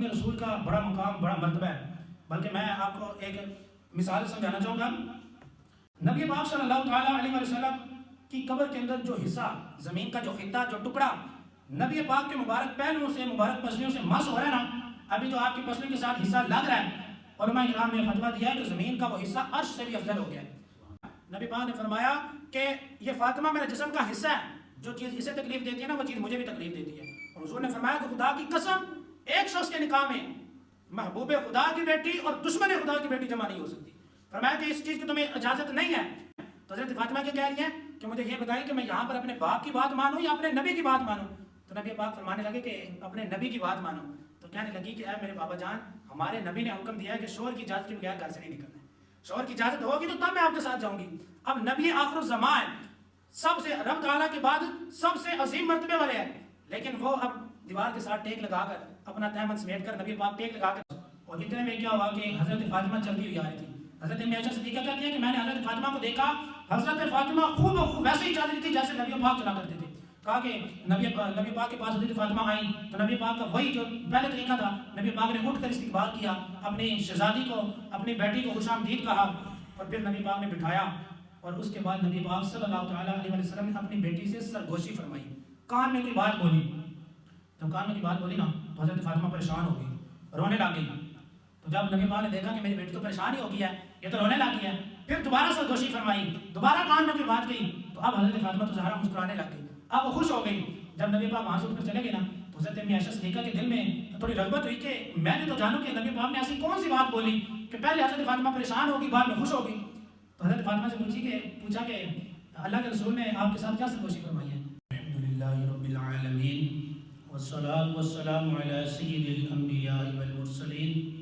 خاتون رسول کا بڑا مقام، بڑا مرتبہ ہے. بلکہ میں آپ کو ایک مثال سمجھانا چاہوں گا. نبی پاک صلی اللہ تعالیٰ علیہ وسلم کی قبر کے اندر جو حصہ، زمین کا جو خطہ، جو ٹکڑا نبی پاک کے مبارک پہلوؤں سے، مبارک پسلیوں سے مس ہو رہا ہے نا، ابھی تو آپ کی پسلیوں کے ساتھ حصہ لگ رہا ہے. علماء کرام نے فتویٰ دیا ہے کہ زمین کا وہ حصہ عرش سے بھی افضل ہو گیا ہے. نبی پاک نے فرمایا کہ یہ فاطمہ میرے جسم کا حصہ ہے، جو چیز اسے تکلیف دیتی ہے نا وہ چیز مجھے بھی تکلیف دیتی ہے. اور حضور نے فرمایا کہ خدا کی قسم ایک شخص کے نکاح میں محبوب خدا کی بیٹی اور دشمن خدا کی بیٹی جمع نہیں ہو سکتی. فرمایا کہ اس چیز کی تمہیں اجازت نہیں ہے. تو حضرت فاطمہ کیا کہہ رہی ہیں کہ مجھے یہ بتائیں کہ میں یہاں پر اپنے باپ کی بات مانوں یا اپنے نبی کی بات مانوں. تو نبی پاک فرمانے لگے کہ اپنے نبی کی بات مانو. تو کہنے لگی کہ اے میرے بابا جان، ہمارے نبی نے حکم دیا ہے کہ شوہر کی اجازت کے بغیر گھر سے نہیں نکلنا ہے. شوہر کی اجازت ہوگی تو تب میں آپ کے ساتھ جاؤں گی. اب نبی آخر الزمان ہے، سب سے رب تعالیٰ کے بعد سب سے عظیم مرتبے والے ہیں، لیکن وہ اب دیوار کے ساتھ ٹیک لگا کر اپنا تہمت سمیٹ کر نبی پاک ٹیک لگا کر، اور اتنے میں کیا ہوا کہ حضرت فاطمہ چلتی ہوئی آ رہی تھی. حضرت عائشہ صدیقہ کہتی ہے کہ میں نے حضرت فاطمہ کو دیکھا، حضرت فاطمہ خوب ویسے ہی چل رہی تھی جیسے نبی پاک چلا کرتے تھے. کہا کہ نبی پاک کے پاس حضرت فاطمہ آئیں تو نبی پاک کا وہی جو پہلے طریقہ تھا، نبی پاک نے اٹھ کر استقبال کیا، اپنی شہزادی کو، اپنی بیٹی کو خوش آمدید کہا، اور پھر نبی پاک نے بٹھایا. اور اس کے بعد نبی پاک صلی اللہ تعالیٰ علیہ وسلم نے اپنی بیٹی سے سرگوشی فرمائی، کان میں کوئی بات بولی. جب کان میں کوئی بات بولی نا تو حضرت فاطمہ پریشان ہو گئی، رونے لگ گئی. تو جب نبی پاک نے دیکھا کہ میری بیٹی تو پریشان ہی ہو گئی ہے، یہ تو رونے لگ گئی ہے، پھر دوبارہ سرگوشی فرمائی، دوبارہ کان میں کوئی بات کہی. تو اب حضرت فاطمہ تو زہرا مسکرانے لگ گئی، اب وہ خوش ہو گئی. جب نبی پاک وہاں سے اٹھ کر چلے گئے نا تو حضرت عائشہ صدیقہ کے دل میں تھوڑی رغبت ہوئی کہ میں نے تو جانوں کہ نبی پاک نے ایسی کون سی بات بولی کہ پہلے حضرت فاطمہ پریشان ہوگی، بعد میں خوش ہوگی. تو حضرت فاطمہ سے پوچھا کہ اللہ کے رسول نے آپ کے ساتھ کیا سرگوشی فرمائی ہے؟ الحمدللہ رب العالمین والصلاة والسلام علی سید الانبیاء والمرسلین،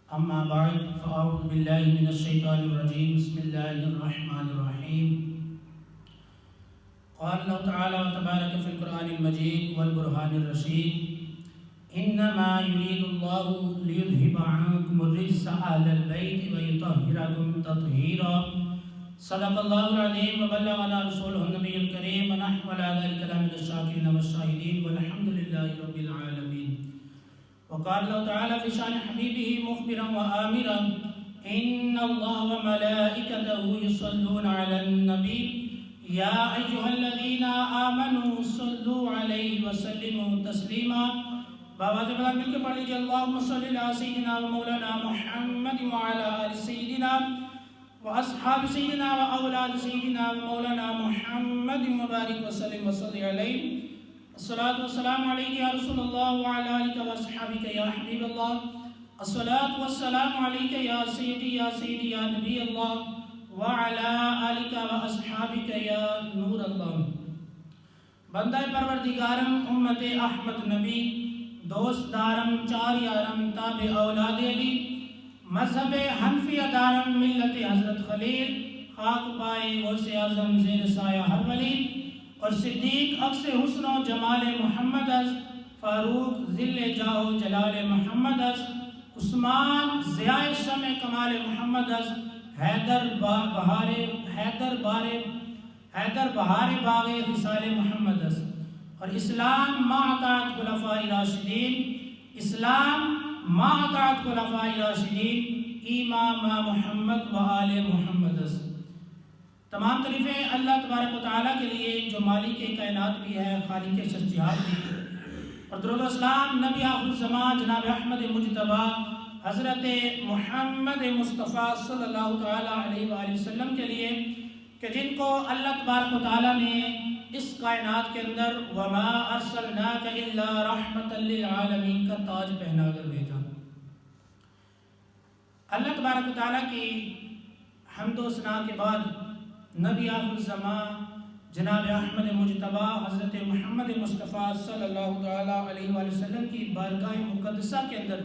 اما بعد فاعوذ باللہ من الشیطان الرجیم، بسم اللہ الرحمن الرحیم. قال اللہ تعالی وتبارک فی القرآن المجید والبرہان الرشید، انما یرید اللہ لیذہب عنکم الرجس اہل البیت ویطہرکم تطہیرا. صدق اللہ العظیم وبلغنا رسولہ النبی الکریم ونحن علی ذلک لمن الشاکرین والشاہدین والحمد للہ رب العالمین. وقال اللہ تعالی فی شان حبیبہ مخبرا وآمرا، ان اللہ وملائکتہ یصلون علی النبی یا ایہا الذین آمنوا صلوا علیہ وسلموا تسلیما. بآواز بلند مل کے پڑھ لیجیے، اللہم صلی علی سیدنا و مولانا محمد وعلی آل سیدنا واصحاب سیدنا و اولاد سیدنا و مولانا محمد مبارک وسلم وصلی علیہ. الصلاة والسلام علیک یا رسول اللہ وعلی آلک و اصحابک یا حبیب اللہ. الصلاة والسلام علیک یا سیدی یا نبی اللہ وعلی آلک و اصحابک یا نور اللہ. بندہ پروردگارم امت احمد نبی، دوست دارم چار یارم تابع اولاد علی، مذہب حنفیہ دارم ملت حضرت خلیل، خاک پائے غوث اعظم زیر سایہ ہر ولی، اور صدیق عکس حسن و جمال محمد از، فاروق ذل جاہ جلال محمد از، عثمان ضیاء شمع کمال محمد از، حیدر بہار باغ خصال محمد از. اور اسلام ما اطاعت خلفاء راشدین، اسلام ما اطاعت خلفاء راشدین، امام محمد و آل محمد از. تمام تعریفیں اللہ تبارک و تعالیٰ کے لیے جو مالک کائنات بھی ہے، خالق شجاعت بھی. اور درود و اسلام نبی آخر الزمان جناب احمد مجتبیٰ حضرت محمد مصطفیٰ صلی اللہ تعالیٰ علیہ وآلہ وسلم کے لیے کہ جن کو اللہ تبارک و تعالیٰ نے اس کائنات کے اندر وما ارسلناک الا رحمتا للعالمین کا تاج پہنا کر بھیجا. اللہ تبارک و تعالیٰ کی حمد و ثنا کے بعد نبی آخر الزمان جناب احمد مجتبیٰ حضرت محمد مصطفیٰ صلی اللہ تعالیٰ علیہ وآلہ وسلم کی بارگاہ مقدسہ کے اندر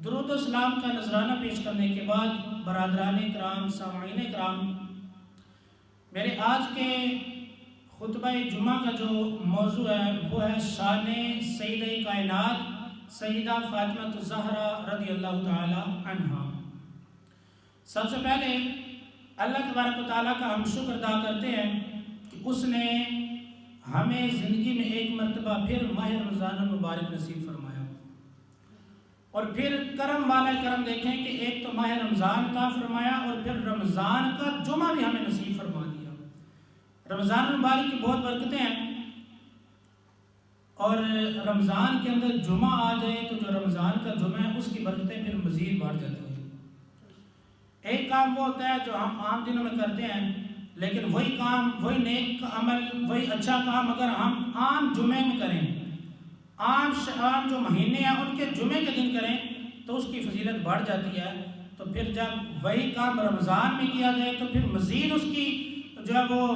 درود و سلام کا نذرانہ پیش کرنے کے بعد برادران کرام، سامعین کرام، میرے آج کے خطبہ جمعہ کا جو موضوع ہے وہ ہے شان سیدہ کائنات سیدہ فاطمہ الزہرا رضی اللہ تعالی عنہا. سب سے پہلے اللہ تبارک و تعالیٰ کا ہم شکر ادا کرتے ہیں کہ اس نے ہمیں زندگی میں ایک مرتبہ پھر ماہ رمضان المبارک نصیب فرمایا. اور پھر کرم والا کرم دیکھیں کہ ایک تو ماہ رمضان عطا فرمایا اور پھر رمضان کا جمعہ بھی ہمیں نصیب فرما دیا۔ رمضان المبارک کی بہت برکتیں ہیں، اور رمضان کے اندر جمعہ آ جائے تو جو رمضان کا جمعہ ہے اس کی برکتیں پھر مزید بڑھ جاتی ہیں۔ ایک کام وہ ہوتا ہے جو ہم عام دنوں میں کرتے ہیں، لیکن وہی کام، وہی نیک عمل، وہی اچھا کام اگر ہم عام جمعے میں کریں، عام جو مہینے ہیں ان کے جمعے کے دن کریں تو اس کی فضیلت بڑھ جاتی ہے۔ تو پھر جب وہی کام رمضان میں کیا جائے تو پھر مزید اس کی جو ہے وہ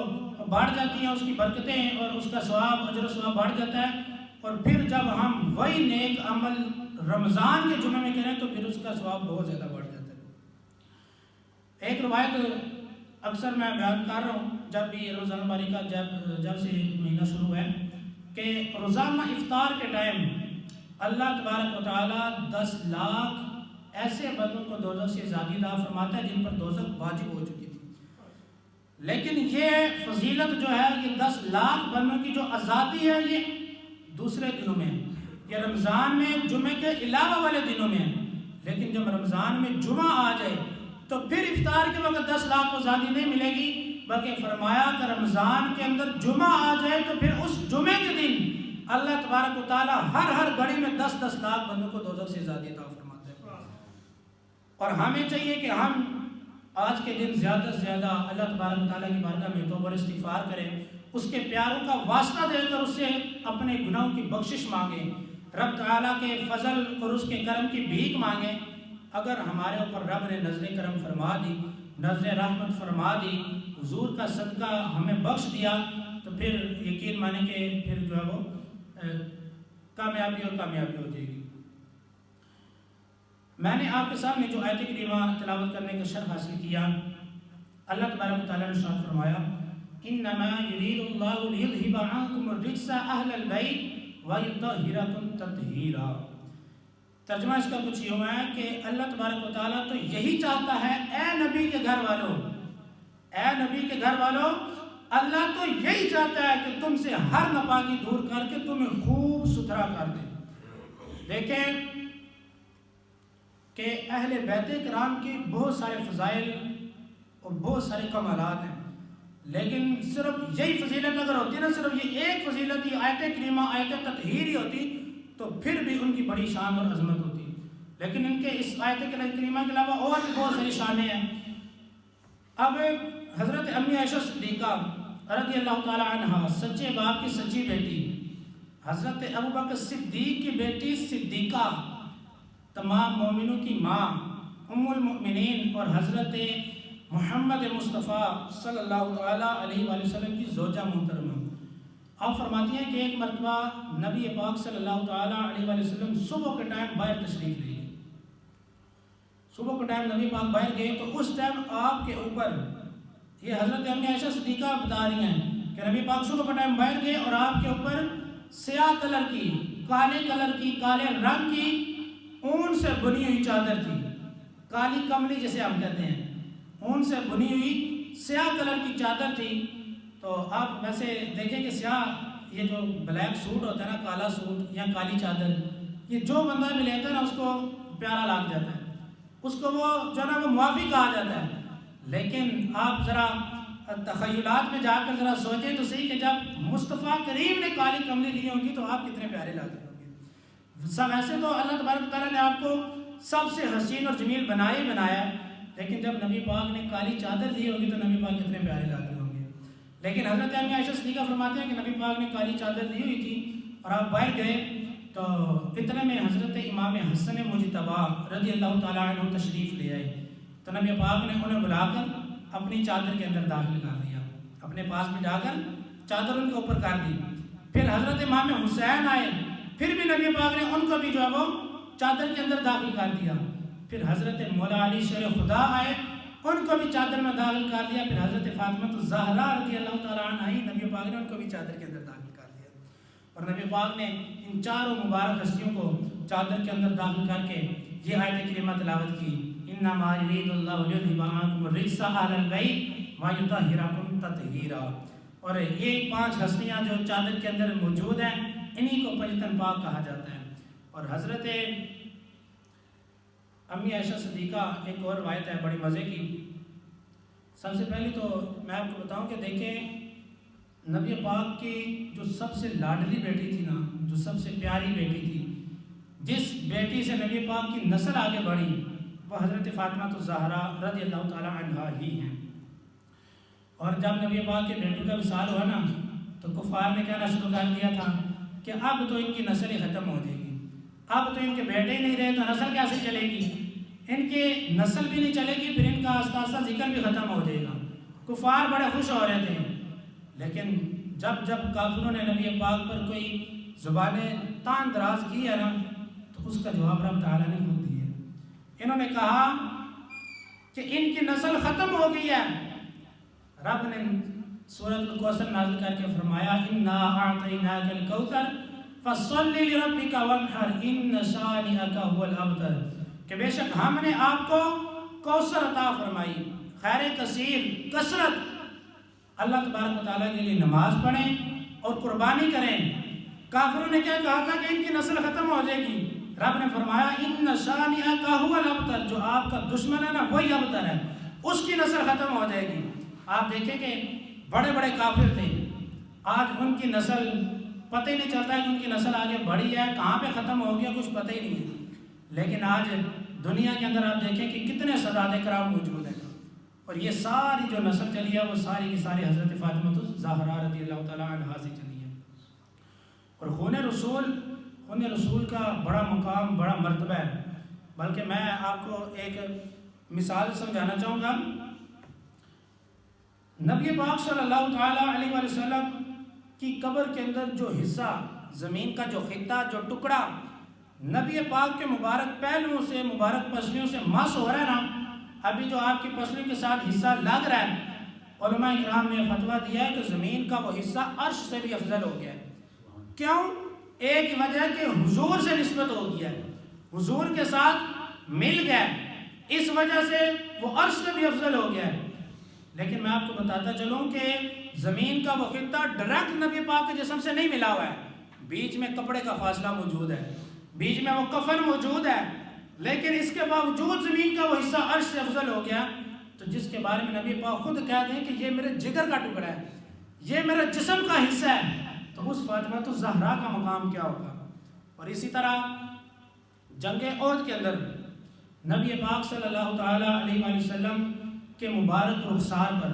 بڑھ جاتی ہیں، اس کی برکتیں اور اس کا ثواب، اجر و ثواب بڑھ جاتا ہے۔ اور پھر جب ہم وہی نیک عمل رمضان کے جمعے میں کریں تو پھر اس کا ثواب بہت زیادہ بڑھ جاتا ہے۔ ایک روایت اکثر میں بیان کر رہا ہوں جب بھی رمضان المبارک کا جب سے مہینہ شروع ہے، کہ روزانہ افطار کے ٹائم اللہ تبارک و تعالیٰ 10 لاکھ ایسے بندوں کو دوزخ سے آزادی عطا فرماتا ہے جن پر دوزخ واجب ہو چکی تھی، لیکن یہ فضیلت جو ہے، یہ 10 لاکھ بندوں کی جو آزادی ہے یہ دوسرے دنوں میں ہے، یہ رمضان میں جمعے کے علاوہ والے دنوں میں ہے۔ لیکن جب رمضان میں جمعہ آ جائے تو پھر افطار کے وقت 10 لاکھ کو آزادی نہیں ملے گی، بلکہ فرمایا کہ رمضان کے اندر جمعہ آ جائے تو پھر اس جمعے کے دن اللہ تبارک و تعالیٰ ہر گھڑی میں 10 لاکھ بندوں کو دوزخ سے آزادی عطا فرماتا ہے۔ اور ہمیں چاہیے کہ ہم آج کے دن زیادہ سے زیادہ اللہ تبارک و تعالیٰ کی بارگاہ میں توبہ اور استغفار کریں، اس کے پیاروں کا واسطہ دے کر اس سے اپنے گناہوں کی بخشش مانگیں، رب تعالیٰ کے فضل اور اس کے کرم کی بھیک مانگیں۔ اگر ہمارے اوپر رب نے نظر کرم فرما دی، نظر رحمت فرما دی، حضور کا صدقہ ہمیں بخش دیا، تو پھر یقین مانیں کہ پھر جو ہے وہ کامیابی اور کامیابی ہو جائے گی۔ میں نے آپ کے سامنے جو آیت کریمہ تلاوت کرنے کا شرح حاصل کیا، اللہ تبارک و تعالیٰ نے ارشاد فرمایا انما یرید اللہ لیذھب عنکم الرجس اہل البیت ویطہرکم تطہیرا۔ ترجمہ اس کا کچھ یوں ہے کہ اللہ تبارک و تعالیٰ تو یہی چاہتا ہے، اے نبی کے گھر والوں، اے نبی کے گھر والوں، اللہ تو یہی چاہتا ہے کہ تم سے ہر ناپاکی دور کر کے تمہیں خوب ستھرا کر دے۔ دیکھیں کہ اہل بیت کرام کی بہت سارے فضائل اور بہت سارے کمالات ہیں، لیکن صرف یہی فضیلت اگر ہوتی نا، صرف یہ ایک فضیلت یہ آیت کریمہ آیت تطہیر ہی ہوتی تو پھر بھی ان کی بڑی شان اور عظمت ہوتی، لیکن ان کے اس آیت کریمہ کے علاوہ اور بھی بہت ساری شانیں ہیں۔ اب حضرت امی عائشہ صدیقہ رضی اللہ تعالی عنہ، سچے باپ کی سچی بیٹی، حضرت ابوبکر صدیق کی بیٹی صدیقہ، تمام مومنوں کی ماں، ام المؤمنین، اور حضرت محمد مصطفیٰ صلی اللہ تعالیٰ علیہ وآلہ وسلم کی زوجہ محترمہ، آپ فرماتی ہیں کہ ایک مرتبہ نبی پاک صلی اللہ تعالیٰ علیہ وآلہ وسلم صبح کے ٹائم باہر تشریف لے گئے۔ صبح کے ٹائم نبی پاک باہر گئے تو اس ٹائم آپ کے اوپر، یہ حضرت امی عائشہ صدیقہ بتا رہی ہیں کہ نبی پاک صبح کے ٹائم باہر گئے اور آپ کے اوپر سیاہ کلر کی، کالے رنگ کی اون سے بنی ہوئی چادر تھی، کالی کملی جسے ہم کہتے ہیں، اون سے بنی ہوئی سیاہ کلر کی چادر تھی۔ تو آپ ویسے دیکھیں کہ سیاہ، یہ جو بلیک سوٹ ہوتا ہے نا، کالا سوٹ یا کالی چادر، یہ جو بندہ بھی لیتا ہے نا اس کو پیارا لگ جاتا ہے، اس کو وہ جو ہے نا وہ موافی کہا جاتا ہے۔ لیکن آپ ذرا تخیلات میں جا کر ذرا سوچیں تو صحیح کہ جب مصطفیٰ کریم نے کالی کملی لی ہوگی تو آپ کتنے پیارے لگ رہے ہوں گے۔ سب ایسے تو اللہ تبارک تعالیٰ نے آپ کو سب سے حسین اور جمیل بنایا، لیکن جب نبی پاک نے کالی چادر دی ہوگی تو نبی پاک کتنے پیارے لگ رہے ہوں گے۔ لیکن حضرت امی عائشہ صدیقہ فرماتے ہیں کہ نبی پاک نے کالی چادر دی ہوئی تھی اور آپ باہر گئے تو اتنے میں حضرت امام حسن مجتبی رضی اللہ تعالیٰ عنہ تشریف لے آئے، تو نبی پاک نے انہیں بلا کر اپنی چادر کے اندر داخل کر دیا، اپنے پاس میں جا کر چادر ان کے اوپر کر دی۔ پھر حضرت امام حسین آئے، پھر بھی نبی پاک نے ان کو بھی جو ہے وہ چادر کے اندر داخل کر دیا۔ پھر حضرت مولا علی شیر خدا آئے، ان کو بھی چادر میں داخل کر دیا۔ پھر حضرت فاطمہ الزہرا رضی اللہ تعالیٰ عنہ، نبی پاک نے ان کو بھی چادر کے اندر داخل کر دیا، اور نبی پاک نے ان چاروں مبارک ہستیوں کو چادر کے اندر داخل کر کے یہ آیت کریمہ تلاوت کی، انما یرید اللہ لیذھب عنکم الرجس اہل البیت ویطہرکم تطہیرا۔ اور یہ 5 ہستیاں جو چادر کے اندر موجود ہیں، انہی کو پنجتن پاک کہا جاتا ہے۔ اور حضرت امی عائشہ صدیقہ ایک اور روایت ہے بڑی مزے کی۔ سب سے پہلے تو میں آپ کو بتاؤں کہ دیکھیں نبی پاک کی جو سب سے لاڈلی بیٹی تھی نا، جو سب سے پیاری بیٹی تھی، جس بیٹی سے نبی پاک کی نسل آگے بڑھی، وہ حضرت فاطمہ الزہرا رضی اللہ تعالی عنہا ہی ہیں۔ اور جب نبی پاک کے بیٹوں کا وصال ہوا نا تو کفار نے کہنا شروع کر دیا تھا کہ اب تو ان کی نسل ہی ختم ہو جائے گی، اب تو ان کے بیٹے ہی نہیں رہے تو نسل کیسے چلے گی، ان کی نسل بھی نہیں چلے گی، پھر ان کا آستہ آستہ ذکر بھی ختم ہو جائے گا۔ کفار بڑے خوش ہو رہے تھے، لیکن جب کافروں نے نبی پاک پر کوئی زبانیں تان دراز کی ہے نا تو اس کا جواب رب تعالیٰ نے خود دیا۔ انہوں نے کہا کہ ان کی نسل ختم ہو گئی ہے۔ رب نے سورۃ الکوثر نازل کر کے فرمایا انا اعطیناک الکوثر فصل لربک وانحر ان شانئک هو الابتر، کہ بے شک ہم نے آپ کو کوثر عطا فرمائی، خیر کثیر، کثرت۔ اللہ تبارک و تعالیٰ کے لیے نماز پڑھیں اور قربانی کریں۔ کافروں نے کیا کہا تھا کہ ان کی نسل ختم ہو جائے گی، رب نے فرمایا ان شانئک هو الابتر، جو آپ کا دشمن ہے نا وہی ابتر ہے، اس کی نسل ختم ہو جائے گی۔ آپ دیکھیں کہ بڑے بڑے کافر تھے، آج ان کی نسل پتہ ہی نہیں چلتا ہے کہ ان کی نسل آگے بڑھی ہے، کہاں پہ ختم ہو گیا کچھ پتہ ہی نہیں ہے۔ لیکن آج دنیا کے اندر آپ دیکھیں کہ کتنے سادات کرام موجود ہیں، اور یہ ساری جو نسل چلی ہے وہ ساری کی ساری حضرت فاطمہ الزہرا رضی اللہ تعالیٰ عنہا سے چلی ہے۔ اور خون رسول کا بڑا مقام، بڑا مرتبہ ہے۔ بلکہ میں آپ کو ایک مثال سمجھانا چاہوں گا۔ نبی پاک صلی اللہ تعالیٰ علیہ وآلہ وسلم کی قبر کے اندر جو حصہ، زمین کا جو خطہ، جو ٹکڑا نبی پاک کے مبارک پہلوؤں سے، مبارک پسلیوں سے مس ہو رہا ہے نا، ابھی جو آپ کی پسلیوں کے ساتھ حصہ لگ رہا ہے، علماء کرام نے فتویٰ دیا ہے کہ زمین کا وہ حصہ عرش سے بھی افضل ہو گیا ہے۔ کیوں؟ ایک وجہ ہے کہ حضور سے نسبت ہو گیا ہے، حضور کے ساتھ مل گیا ہے، اس وجہ سے وہ عرش سے بھی افضل ہو گیا ہے۔ لیکن میں آپ کو بتاتا چلوں کہ زمین کا وہ خطہ ڈائریکٹ نبی پاک کے جسم سے نہیں ملا ہوا ہے، بیچ میں کپڑے کا فاصلہ موجود ہے، بیچ میں وہ کفن موجود ہے، لیکن اس کے باوجود زمین کا وہ حصہ عرش سے افضل ہو گیا۔ تو جس کے بارے میں نبی پاک خود کہہ دیں کہ یہ میرے جگر کا ٹکڑا ہے، یہ میرے جسم کا حصہ ہے، تو اس فاطمہ الزہرا کا مقام کیا ہوگا۔ اور اسی طرح جنگ احد کے اندر نبی پاک صلی اللہ تعالیٰ علیہ وآلہ وسلم کے مبارک رخسار پر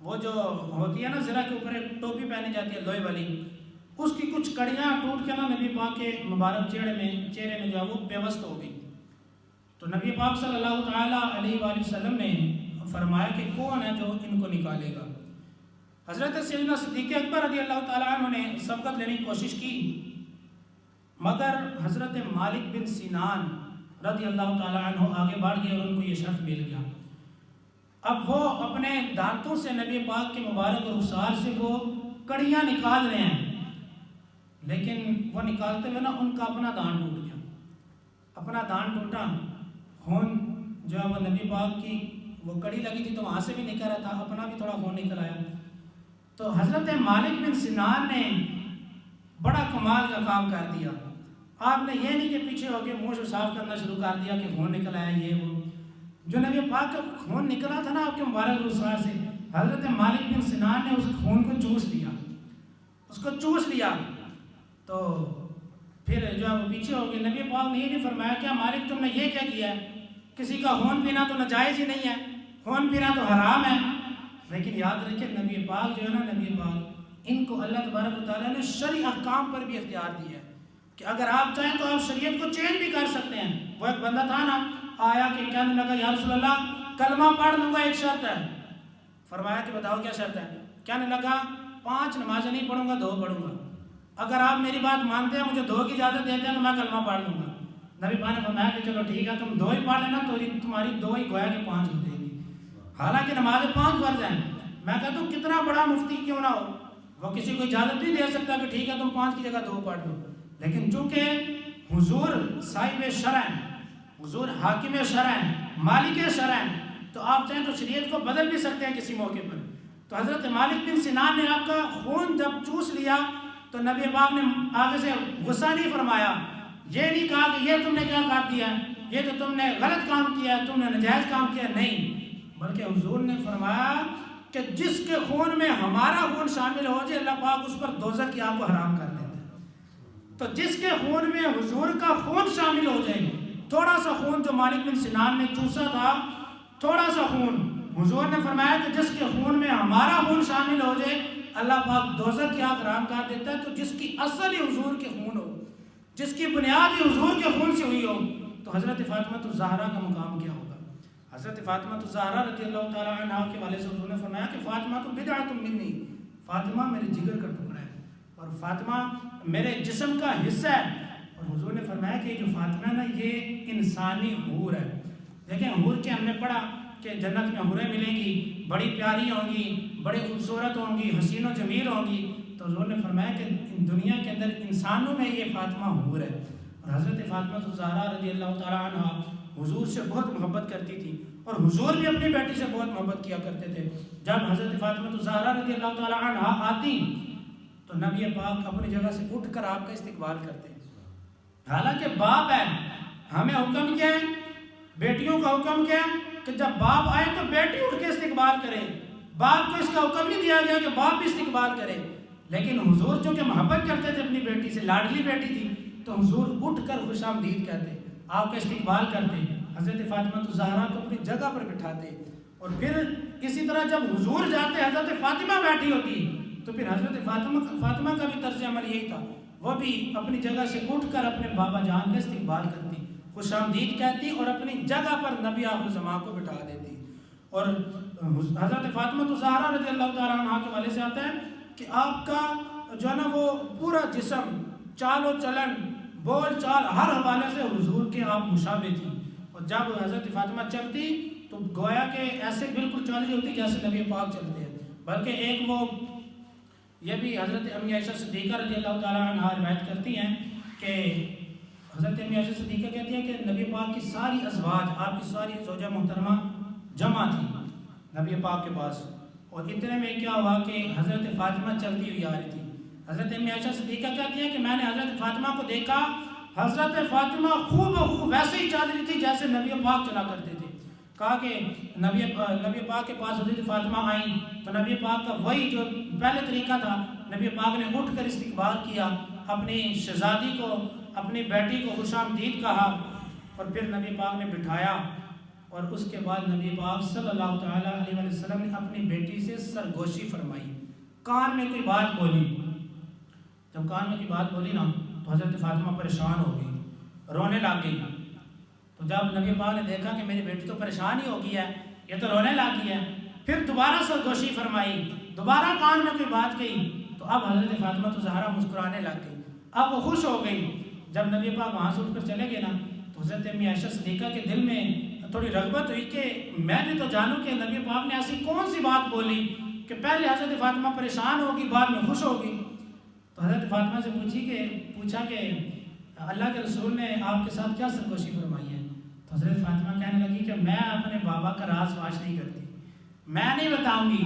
وہ جو ہوتی ہے نا زرہ کے اوپر ایک ٹوپی پہنی جاتی ہے لوہے والی، اس کی کچھ کڑیاں ٹوٹ کے نا نبی پاک کے مبارک چہرے میں جو ہے وہ پیوست ہو گئی۔ تو نبی پاک صلی اللہ تعالیٰ علیہ وآلہ وسلم نے فرمایا کہ کون ہے جو ان کو نکالے گا۔ حضرت سیدنا صدیق اکبر رضی اللہ تعالیٰ عنہ نے سبقت لینے کی کوشش کی، مگر حضرت مالک بن سنان رضی اللہ تعالیٰ عنہ آگے بڑھ گئے اور ان کو یہ شرف مل گیا۔ اب وہ اپنے دانتوں سے نبی پاک کے مبارک رخسار سے وہ کڑیاں نکال رہے ہیں، لیکن وہ نکالتے ہوئے نا ان کا اپنا دان ٹوٹ گیا، اپنا دان ٹوٹا، خون جو ہے وہ نبی پاک کی وہ کڑی لگی تھی تو وہاں سے بھی نکل رہا تھا، اپنا بھی تھوڑا خون نکل آیا۔ تو حضرت مالک بن سنان نے بڑا کمال کا کام کر دیا۔ آپ نے یہ نہیں کہ پیچھے ہو کے منہ سے صاف کرنا شروع کر دیا کہ خون نکل آیا یہ وہ، جو نبی پاک کا خون نکلا تھا نا آپ کے مبارک رخسار سے، حضرت مالک بن سنان نے اس خون کو چوس لیا، اس کو چوس لیا۔ تو پھر جو ہے وہ پیچھے ہو گئے۔ نبی پاک نے یہ نہیں فرمایا کیا مالک تم نے یہ کیا کیا ہے، کسی کا خون پینا تو ناجائز ہی نہیں ہے، خون پینا تو حرام ہے۔ لیکن یاد رکھیں نبی پاک جو ہے نا، نبی پاک ان کو اللہ تبارک و تعالیٰ نے شرعی احکام پر بھی اختیار دیا ہے کہ اگر آپ چاہیں تو آپ شریعت کو چینج بھی کر سکتے ہیں۔ وہ ایک بندہ تھا نا، آیا کہ کہنے لگا یا رسول اللہ کلمہ پڑھ لوں گا، ایک شرط ہے۔ فرمایا کہ بتاؤ کیا شرط ہے؟ کہنے لگا 5 نمازیں نہیں پڑھوں گا، 2 پڑھوں گا، اگر آپ میری بات مانتے ہیں، مجھے 2 کی اجازت دیتے ہیں تو میں کلمہ پڑھ لوں گا۔ نبی پاک نے فرمایا کہ چلو ٹھیک ہے، تم 2 ہی پڑھ لینا تو تمہاری 2 ہی گویا کہ 5 ہو جائے گی، حالانکہ نمازیں 5 فرض ہیں۔ میں کہتا ہوں کتنا بڑا مفتی کیوں نہ ہو، وہ کسی کو اجازت نہیں دے سکتا کہ ٹھیک ہے تم 5 کی جگہ 2 پڑھ دو، لیکن چونکہ حضور صاحب شرع ہیں، حضور حاکم شرع ہیں، مالک شرع ہیں، تو آپ چاہیں تو شریعت کو بدل بھی سکتے ہیں کسی موقع پر۔ تو حضرت مالک بن سنان نے آپ کا خون جب چوس لیا تو نبی پاک نے آگے سے غصہ نہیں فرمایا، یہ نہیں کہا کہ یہ تم نے کیا کر دیا، یہ تو تم نے غلط کام کیا، تم نے ناجائز کام کیا، نہیں، بلکہ حضور نے فرمایا کہ جس کے خون میں ہمارا خون شامل ہو جائے اللہ پاک اس پر دوزخ کی آگ کو حرام کر دیتا ہے۔ تو جس کے خون میں حضور کا خون شامل ہو جائے، تھوڑا سا خون جو مالک بن سنان نے چوسا تھا، تھوڑا سا خون، حضور نے فرمایا کہ جس کے خون میں ہمارا خون شامل ہو جائے اللہ پاک دوزخ کی آگ حرام کر دیتا ہے۔ تو جس کی اصل ہی حضور کے خون ہو، جس کی بنیاد ہی حضور کے خون سے ہوئی ہو، تو حضرت فاطمہ الزہرا کا مقام کیا ہوگا؟ حضرت فاطمہ الزہرا رضی اللہ تعالیٰ عنہ کے والد سے حضور نے فرمایا کہ فاطمہ تو بدعۃ منی، فاطمہ میرے جگر کا ٹکڑا ہے اور فاطمہ میرے جسم کا حصہ ہے۔ اور حضور نے فرمایا کہ جو فاطمہ ہے نا یہ انسانی حور ہے۔ دیکھیں حور کے ہم نے پڑھا کہ جنت میں حوریں ملیں گی، بڑی پیاری ہوں گی، بڑی خوبصورت ہوں گی، حسین و جمیل ہوں گی۔ تو حضور نے فرمایا کہ دنیا کے اندر انسانوں میں یہ فاطمہ حور ہے۔ اور حضرت فاطمہ الزہرا رضی اللہ تعالیٰ عنہ حضور سے بہت محبت کرتی تھی اور حضور بھی اپنی بیٹی سے بہت محبت کیا کرتے تھے۔ جب حضرت فاطمہ الزہرا رضی اللہ تعالیٰ عنہ آتی تو نبی پاک اپنی جگہ سے اٹھ کر آپ کا استقبال کرتے، حالانکہ باپ ہے، ہمیں حکم کیا ہے، بیٹیوں کا حکم کیا ہے کہ جب باپ آئے تو بیٹی اٹھ کے استقبال کرے۔ باپ کو اس کا حکم نہیں دیا گیا کہ باپ بھی استقبال کرے، لیکن حضور چونکہ محبت کرتے تھے اپنی بیٹی سے، لاڈلی بیٹی تھی، تو حضور اٹھ کر خوش آمدید کہتے، آپ کا استقبال کرتے، حضرت فاطمہ الزہرا کو اپنی جگہ پر بٹھاتے، اور پھر اسی طرح جب حضور جاتے حضرت فاطمہ بیٹھی ہوتی تو پھر حضرت فاطمہ کا بھی طرز عمل یہی تھا، وہ بھی اپنی جگہ سے اٹھ کر اپنے بابا جان کا استقبال کرتی، خوش آمدید کہتی اور اپنی جگہ پر نبی آخر زمان کو بٹھا دیتی۔ اور حضرت فاطمہ الزہرا رضی اللہ تعالیٰ عنہ کے والے سے آتا ہے کہ آپ کا جو ہے نا وہ پورا جسم، چال و چلن، بول چال، ہر حوالے سے حضور کے آپ مشابہ تھی۔ اور جب حضرت فاطمہ چلتی تو گویا کہ ایسے بالکل چال نہیں ہوتی جیسے نبی پاک چلتے ہیں، بلکہ ایک وہ یہ بھی حضرت امی عائشہ صدیقہ رضی اللہ تعالیٰ عنہ روایت کرتی ہیں کہ حضرت امی عائشہ صدیقہ کہتی ہیں کہ نبی پاک کی ساری ازواج، آپ کی ساری زوجہ محترمہ جمع تھی نبی پاک کے پاس، اور اتنے میں کیا ہوا کہ حضرت فاطمہ چلتی ہوئی آ رہی تھی۔ حضرت امی عائشہ صدیقہ کہتی ہیں کہ میں نے حضرت فاطمہ کو دیکھا، حضرت فاطمہ خوب ویسے ہی چل رہی تھی جیسے نبی پاک چلا کرتے تھے۔ کہا کہ نبی پاک کے پاس حضرت فاطمہ آئیں تو نبی پاک کا وہی جو پہلے طریقہ تھا، نبی پاک نے اٹھ کر استقبال کیا، اپنی شہزادی کو، اپنی بیٹی کو خوش آمدید کہا، اور پھر نبی پاک نے بٹھایا، اور اس کے بعد نبی پاک صلی اللہ تعالیٰ علیہ وسلم نے اپنی بیٹی سے سرگوشی فرمائی، کان میں کوئی بات بولی۔ جب کان میں کوئی بات بولی نا تو حضرت فاطمہ پریشان ہو گئی، رونے لگ گئی۔ تو جب نبی پاک نے دیکھا کہ میری بیٹی تو پریشان ہی ہو گئی ہے، یہ تو رونے لگ گئی ہے، پھر دوبارہ سرگوشی فرمائی، دوبارہ کان میں کوئی بات کہی، تو اب حضرت فاطمہ الزہرا مسکرانے لگ گئی، اب وہ خوش ہو گئی۔ جب نبی پاک وہاں سے اٹھ کر چلے گئے نا تو حضرت امی عائشہ صدیقہ کے دل میں تھوڑی رغبت ہوئی کہ میں بھی تو جانوں کہ نبی پاک نے ایسی کون سی بات بولی کہ پہلے حضرت فاطمہ پریشان ہوگی بعد میں خوش ہوگی۔ تو حضرت فاطمہ سے پوچھا کہ اللہ کے رسول نے آپ کے ساتھ کیا سرگوشی فرمائی ہے؟ تو حضرت فاطمہ کہنے لگی کہ میں اپنے بابا کا راز فاش نہیں کرتی، میں نہیں بتاؤں گی،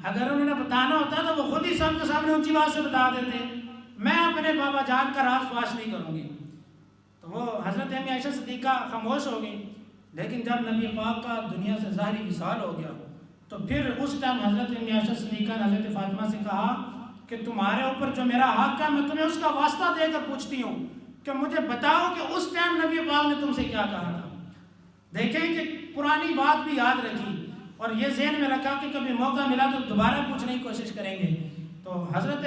اگر انہوں نے بتانا ہوتا تو وہ خود ہی سب کے سامنے اونچی بات سے بتا دیتے، میں اپنے بابا جان کا راز فاش نہیں کروں گی۔ تو وہ حضرت امی عائشہ صدیقہ خاموش ہو گئی، لیکن جب نبی پاک کا دنیا سے ظاہری وصال ہو گیا تو پھر اس ٹائم حضرت امی عائشہ صدیقہ نے حضرت فاطمہ سے کہا کہ تمہارے اوپر جو میرا حق ہے میں تمہیں اس کا واسطہ دے کر پوچھتی ہوں کہ مجھے بتاؤ کہ اس ٹائم نبی پاک نے تم سے کیا کہا تھا۔ دیکھیں کہ پرانی بات بھی یاد رکھی اور یہ ذہن میں رکھا کہ کبھی موقع ملا تو دوبارہ پوچھنے کی کوشش کریں گے۔ تو حضرت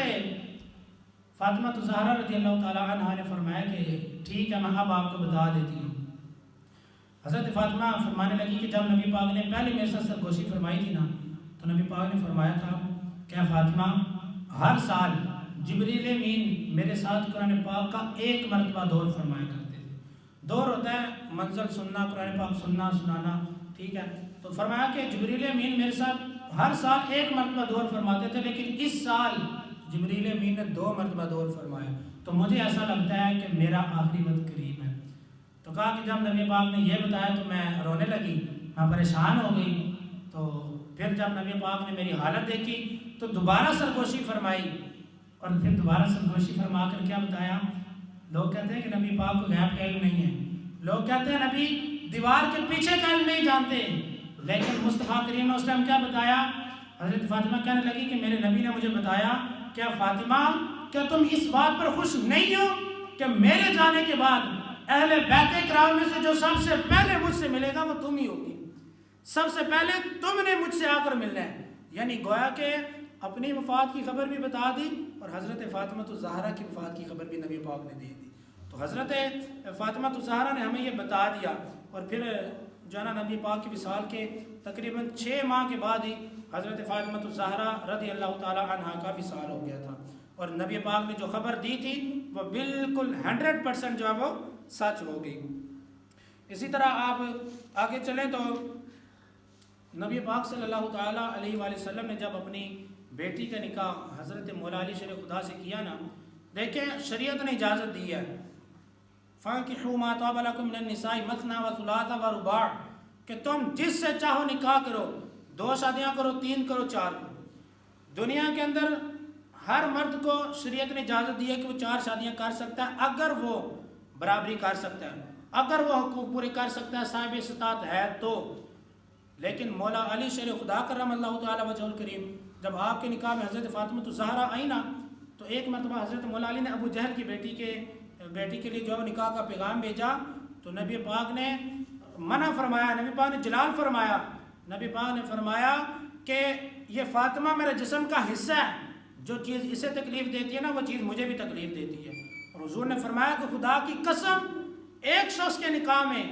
فاطمہ الزہرا رضی اللہ تعالیٰ عنہ نے فرمایا کہ ٹھیک ہے میں اب آپ کو بتا دیتی ہوں۔ حضرت فاطمہ فرمانے لگی کہ جب نبی پاک نے پہلے میرے ساتھ سرگوشی فرمائی تھی نا تو نبی پاک نے فرمایا تھا کہ فاطمہ ہر سال جبریل امین میرے ساتھ قرآن پاک کا 1 مرتبہ دور فرمایا کرتے تھے۔ دور ہوتا ہے منزل سننا، قرآن پاک سننا سنانا، ٹھیک ہے؟ تو فرمایا کہ جبریل امین میرے ساتھ ہر سال 1 مرتبہ دور فرماتے تھے، لیکن اس سال جبریل امین نے 2 مرتبہ دور فرمایا، تو مجھے ایسا لگتا ہے کہ میرا آخری وقت قریب ہے۔ تو کہا کہ جب نبی پاک نے یہ بتایا تو میں رونے لگی، میں پریشان ہو گئی۔ تو پھر جب نبی پاک نے میری حالت دیکھی تو دوبارہ سرگوشی فرمائی، اور پھر دوبارہ سرگوشی فرما کر کیا بتایا، لوگ کہتے ہیں کہ نبی پاک کو غیب کا علم نہیں ہے، لوگ کہتے ہیں نبی دیوار کے پیچھے کا علم نہیں جانتے، لیکن مصطفیٰ کریم نے اس ٹائم کیا بتایا؟ حضرت فاطمہ کہنے لگی کہ میرے نبی نے مجھے بتایا، کیا فاطمہ کیا تم اس بات پر خوش نہیں ہو کہ میرے جانے کے بعد اہل بیت کرام میں سے جو سب سے پہلے مجھ سے ملے گا وہ تم ہی ہوگی، سب سے پہلے تم نے مجھ سے آ کر ملنا ہے۔ یعنی گویا کہ اپنی وفات کی خبر بھی بتا دی اور حضرت فاطمہ الزہرا کی وفات کی خبر بھی نبی پاک نے دے دی۔ تو حضرت فاطمہ الزہرا نے ہمیں یہ بتا دیا، اور پھر جو ہے نا نبی پاک کی وصال کے تقریباً 6 ماہ کے بعد ہی حضرت فاطمہ الزہرا رضی اللہ تعالی عنہا کا وصال ہو گیا تھا، اور نبی پاک نے جو خبر دی تھی وہ بالکل 100% جو ہے وہ سچ ہو گئی۔ اسی طرح آپ آگے چلیں تو نبی پاک صلی اللہ تعالیٰ علیہ وآلہ وسلم نے جب اپنی بیٹی کا نکاح حضرت مولا علی شیر خدا سے کیا نا، دیکھیں شریعت نے اجازت دی ہے، فَانْكِحُوا مَا طَابَ لَكُم مِّنَ النِّسَاءِ مَثْنَىٰ وَثُلَاثَ وَرُبَاعَ، کہ تم جس سے چاہو نکاح کرو، 2 شادیاں کرو، 3 کرو، 4 کرو۔ دنیا کے اندر ہر مرد کو شریعت نے اجازت دی ہے کہ وہ 4 شادیاں کر سکتا ہے اگر وہ برابری کر سکتا ہے، اگر وہ حقوق پورے کر سکتا ہے، صاحب استطاعت ہے تو۔ لیکن مولا علی شیر خدا کرم اللہ تعالیٰ وجہ الکریم جب آپ کے نکاح میں حضرت فاطمہ الزہرا آئی نا، تو ایک مرتبہ حضرت مولا علی نے ابو جہل کی بیٹی کے لیے جو نکاح کا پیغام بھیجا، تو نبی پاک نے منع فرمایا، نبی پاک نے جلال فرمایا، نبی پاک نے فرمایا کہ یہ فاطمہ میرے جسم کا حصہ ہے، جو چیز اسے تکلیف دیتی ہے نا وہ چیز مجھے بھی تکلیف دیتی ہے۔ اور حضور نے فرمایا کہ خدا کی قسم ایک شخص کے نکاح میں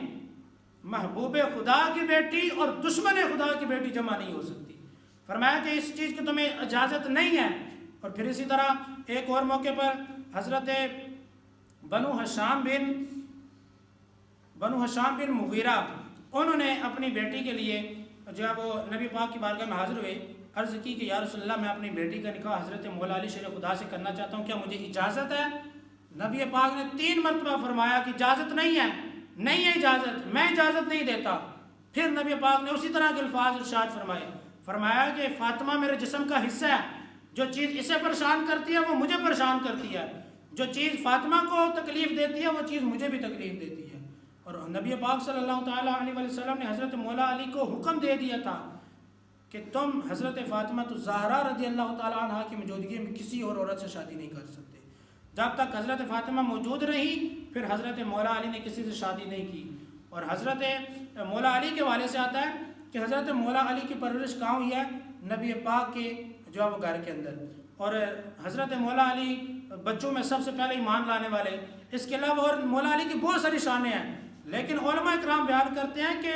محبوب خدا کی بیٹی اور دشمن خدا کی بیٹی جمع نہیں ہو سکتی، فرمایا کہ اس چیز کی تمہیں اجازت نہیں ہے۔ اور پھر اسی طرح ایک اور موقع پر حضرت بنو حشام بن مغیرہ انہوں نے اپنی بیٹی کے لیے جو ہے وہ نبی پاک کی بارگاہ میں حاضر ہوئے، عرض کی کہ یا رسول اللہ میں اپنی بیٹی کا نکاح حضرت مولا علی شیر خدا سے کرنا چاہتا ہوں، کیا مجھے اجازت ہے؟ نبی پاک نے 3 مرتبہ فرمایا کہ اجازت نہیں ہے، نہیں ہے اجازت، میں اجازت نہیں دیتا۔ پھر نبی پاک نے اسی طرح کے الفاظ ارشاد فرمایا کہ فاطمہ میرے جسم کا حصہ ہے، جو چیز اسے پریشان کرتی ہے وہ مجھے پریشان کرتی ہے، جو چیز فاطمہ کو تکلیف دیتی ہے وہ چیز مجھے بھی تکلیف دیتی ہے۔ اور نبی پاک صلی اللہ تعالیٰ علیہ وسلم نے حضرت مولا علی کو حکم دے دیا تھا کہ تم حضرت فاطمہ الزہرا رضی اللہ تعالیٰ عنہ کی موجودگی میں کسی اور عورت سے شادی نہیں کر سکتے۔ جب تک حضرت فاطمہ موجود رہی پھر حضرت مولا علی نے کسی سے شادی نہیں کی۔ اور حضرت مولا علی کے والے سے آتا ہے کہ حضرت مولا علی کی پرورش کہاں ہوئی ہے؟ نبی پاک کے جو ہے وہ گھر کے اندر، اور حضرت مولا علی بچوں میں سب سے پہلے ایمان لانے والے، اس کے علاوہ اور مولا علی کی بہت ساری شانیں ہیں، لیکن علماء اکرام بیان کرتے ہیں کہ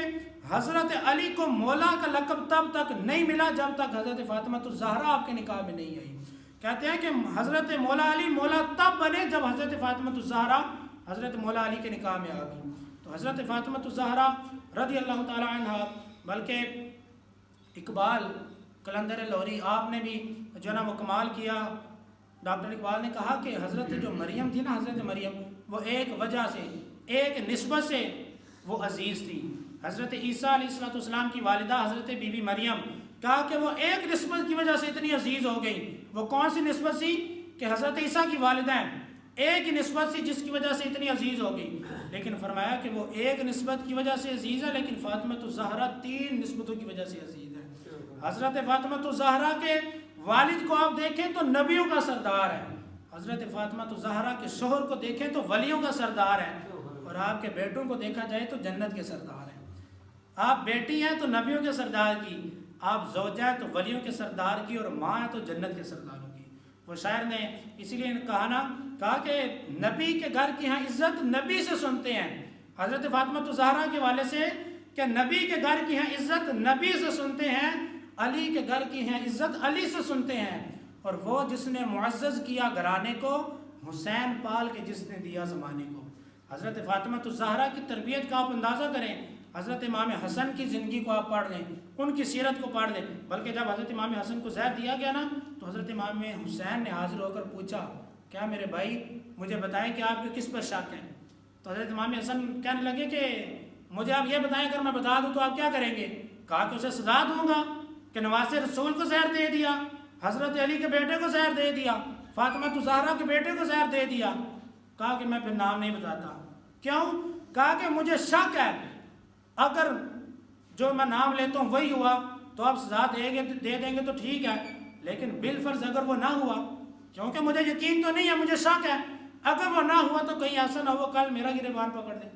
حضرت علی کو مولا کا لقب تب تک نہیں ملا جب تک حضرت فاطمہ الزہرا آپ کے نکاح میں نہیں آئی۔ کہتے ہیں کہ حضرت مولا علی مولا تب بنے جب حضرت فاطمہ الزہرا حضرت مولا علی کے نکاح میں آ گئی۔ تو حضرت فاطمہ الزہرا رضی اللہ تعالی عنہ، بلکہ اقبال قلندر لاہوری آپ نے بھی جو ہے نا وہ کمال کیا۔ ڈاکٹر اقبال نے کہا کہ حضرت جو مریم تھی نا، حضرت مریم وہ ایک وجہ سے، ایک نسبت سے وہ عزیز تھی۔ حضرت عیسیٰ علیہ السلام کی والدہ حضرت بی بی مریم، کہا کہ وہ ایک نسبت کی وجہ سے اتنی عزیز ہو گئی۔ وہ کون سی نسبت سی؟ کہ حضرت عیسیٰ کی والدہ ایک ہی نسبت سی جس کی وجہ سے اتنی عزیز ہو گئی، لیکن فرمایا کہ وہ ایک نسبت کی وجہ سے عزیز ہے، لیکن فاطمہ الزہرا 3 نسبتوں کی وجہ سے عزیز ہے۔ حضرت فاطمہ الزہرا کے والد کو آپ دیکھیں تو نبیوں کا سردار ہے، حضرت فاطمہ الزہرا کے شوہر کو دیکھیں تو ولیوں کا سردار ہے، اور آپ کے بیٹوں کو دیکھا جائے تو جنت کے سردار ہیں۔ آپ بیٹی ہیں تو نبیوں کے سردار کی، آپ زوجہ ہیں تو ولیوں کے سردار کی، اور ماں ہیں تو جنت کے سرداروں کی۔ وہ شاعر نے اسی لیے کہا کہ نبی کے گھر کی ہاں عزت نبی سے سنتے ہیں، حضرت فاطمہ الزہرا کے والے سے، کہ نبی کے گھر کی ہاں عزت نبی سے سنتے ہیں، علی کے گھر کی ہیں عزت علی سے سنتے ہیں، اور وہ جس نے معزز کیا گھرانے کو، حسین پال کے جس نے دیا زمانے کو۔ حضرت فاطمہ الزہرا کی تربیت کا آپ اندازہ کریں، حضرت امام حسن کی زندگی کو آپ پڑھ لیں، ان کی سیرت کو پڑھ لیں، بلکہ جب حضرت امام حسن کو زہر دیا گیا نا تو حضرت امام حسین نے حاضر ہو کر پوچھا، کیا میرے بھائی مجھے بتائیں کہ آپ کو کس پر شک ہے؟ تو حضرت امام حسن کہنے لگے کہ مجھے آپ یہ بتائیں اگر میں بتا دوں تو آپ کیا کریں گے؟ کہا کہ اسے سزا دوں گا کہ نواز رسول کو زہر دے دیا، حضرت علی کے بیٹے کو زہر دے دیا، فاطمہ الزہرا کے بیٹے کو زہر دے دیا۔ کہا کہ میں پھر نام نہیں بتاتا. کیوں؟ کہا کہ مجھے شک ہے اگر جو میں نام لیتا ہوں وہی ہوا تو آپ سزا دے دیں گے تو ٹھیک ہے، لیکن بالفرض اگر وہ نہ ہوا، کیونکہ مجھے یقین تو نہیں ہے، مجھے شک ہے، اگر وہ نہ ہوا تو کہیں ایسا نہ ہو کل میرا گریبان پکڑ دے.